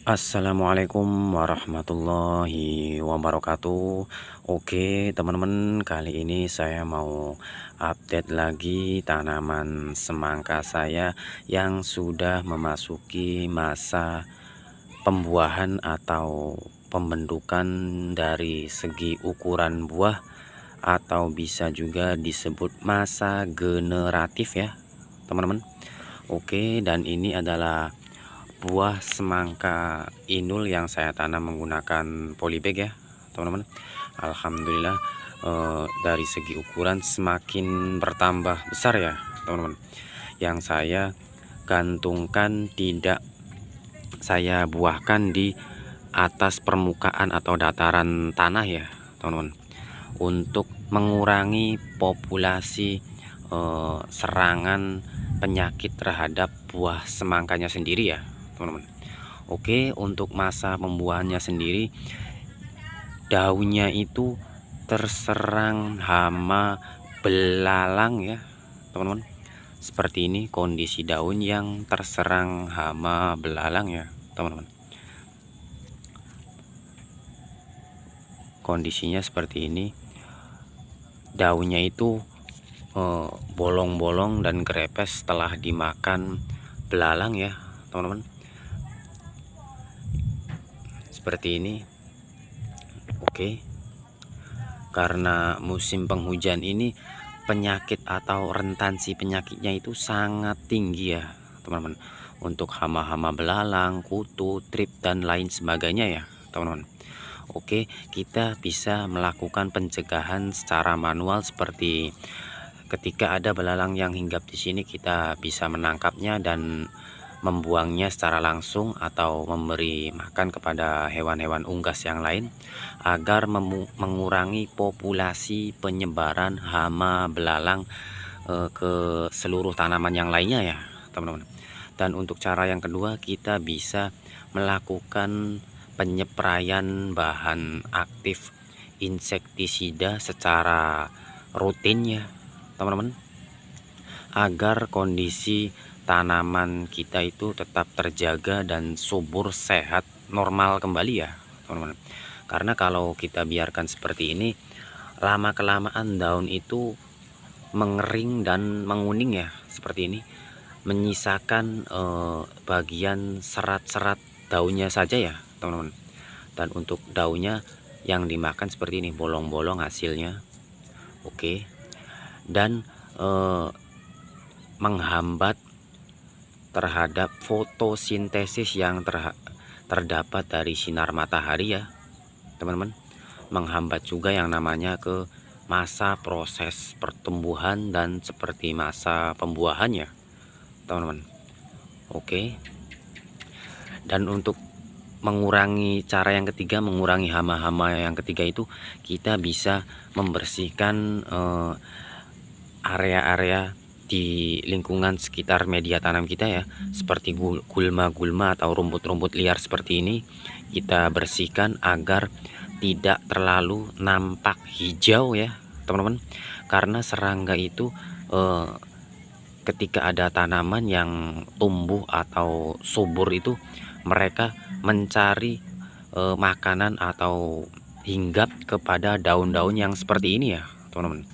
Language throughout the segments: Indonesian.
Assalamualaikum warahmatullahi wabarakatuh. Oke, teman-teman, kali ini saya mau update lagi tanaman semangka saya yang sudah memasuki masa pembuahan atau pembentukan dari segi ukuran buah, atau bisa juga disebut masa generatif ya, teman-teman. Oke, dan ini adalah buah semangka inul yang saya tanam menggunakan polybag ya, teman-teman. Alhamdulillah, dari segi ukuran semakin bertambah besar ya, teman-teman. Yang saya gantungkan, tidak saya buahkan di atas permukaan atau dataran tanah ya, teman-teman, untuk mengurangi populasi serangan penyakit terhadap buah semangkanya sendiri ya, teman-teman. Oke, untuk masa pembuahannya sendiri, daunnya itu terserang hama belalang ya, teman-teman. Seperti ini kondisi daun yang terserang hama belalang ya, teman-teman. Kondisinya seperti ini, daunnya itu bolong-bolong dan kerepes setelah dimakan belalang ya, teman-teman. Seperti ini. Oke, karena musim penghujan ini penyakit atau rentansi penyakitnya itu sangat tinggi ya, teman-teman. Untuk hama-hama belalang, kutu, trip dan lain sebagainya ya, teman-teman. Oke, kita bisa melakukan pencegahan secara manual, seperti ketika ada belalang yang hinggap di sini, kita bisa menangkapnya dan membuangnya secara langsung atau memberi makan kepada hewan-hewan unggas yang lain, agar mengurangi populasi penyebaran hama belalang ke seluruh tanaman yang lainnya ya, teman-teman. Dan untuk cara yang kedua, kita bisa melakukan penyepraian bahan aktif insektisida secara rutin ya, teman-teman, agar kondisi tanaman kita itu tetap terjaga dan subur, sehat, normal kembali ya, teman-teman. Karena kalau kita biarkan seperti ini, lama kelamaan daun itu mengering dan menguning ya, seperti ini, menyisakan bagian serat-serat daunnya saja ya, teman-teman. Dan untuk daunnya yang dimakan seperti ini, bolong-bolong hasilnya. Oke, dan menghambat terhadap fotosintesis yang terdapat dari sinar matahari ya, teman-teman. Menghambat juga yang namanya ke masa proses pertumbuhan dan seperti masa pembuahan ya, teman-teman. Oke, dan untuk mengurangi cara yang ketiga, mengurangi hama-hama yang ketiga itu, kita bisa membersihkan area-area di lingkungan sekitar media tanam kita ya, seperti gulma-gulma atau rumput-rumput liar seperti ini. Kita bersihkan agar tidak terlalu nampak hijau ya, teman-teman. Karena serangga itu ketika ada tanaman yang tumbuh atau subur itu, mereka mencari makanan atau hinggap kepada daun-daun yang seperti ini ya, teman-teman.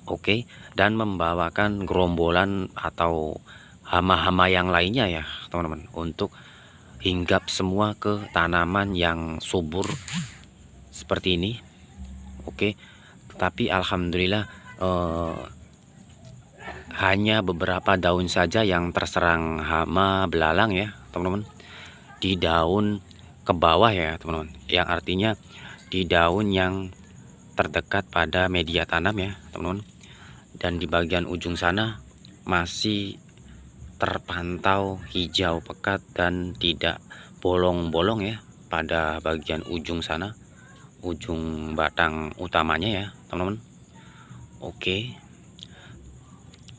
Oke, dan membawakan gerombolan atau hama-hama yang lainnya ya, teman-teman, untuk hinggap semua ke tanaman yang subur seperti ini. Oke, tetapi alhamdulillah hanya beberapa daun saja yang terserang hama belalang ya, teman-teman. Di daun ke bawah ya, teman-teman, yang artinya di daun yang terdekat pada media tanam ya, teman-teman. Dan di bagian ujung sana masih terpantau hijau pekat dan tidak bolong-bolong ya, pada bagian ujung sana, ujung batang utamanya ya, teman-teman. Oke,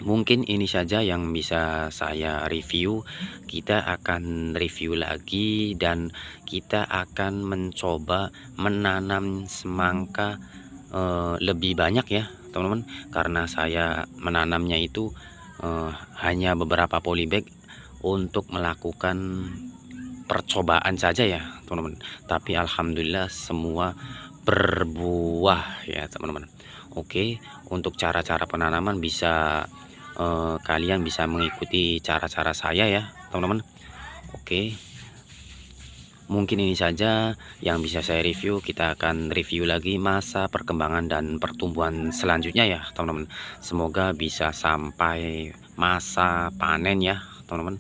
mungkin ini saja yang bisa saya review. Kita akan review lagi dan kita akan mencoba menanam semangka lebih banyak ya, teman-teman. Karena saya menanamnya itu hanya beberapa polybag untuk melakukan percobaan saja ya teman-teman, tapi alhamdulillah semua berbuah ya teman-teman. Oke, untuk cara-cara penanaman bisa kalian bisa mengikuti cara-cara saya ya teman-teman. Oke, mungkin ini saja yang bisa saya review. Kita akan review lagi masa perkembangan dan pertumbuhan selanjutnya ya teman-teman. Semoga bisa sampai masa panen ya teman-teman.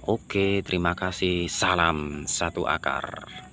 Oke, terima kasih. Salam satu akar.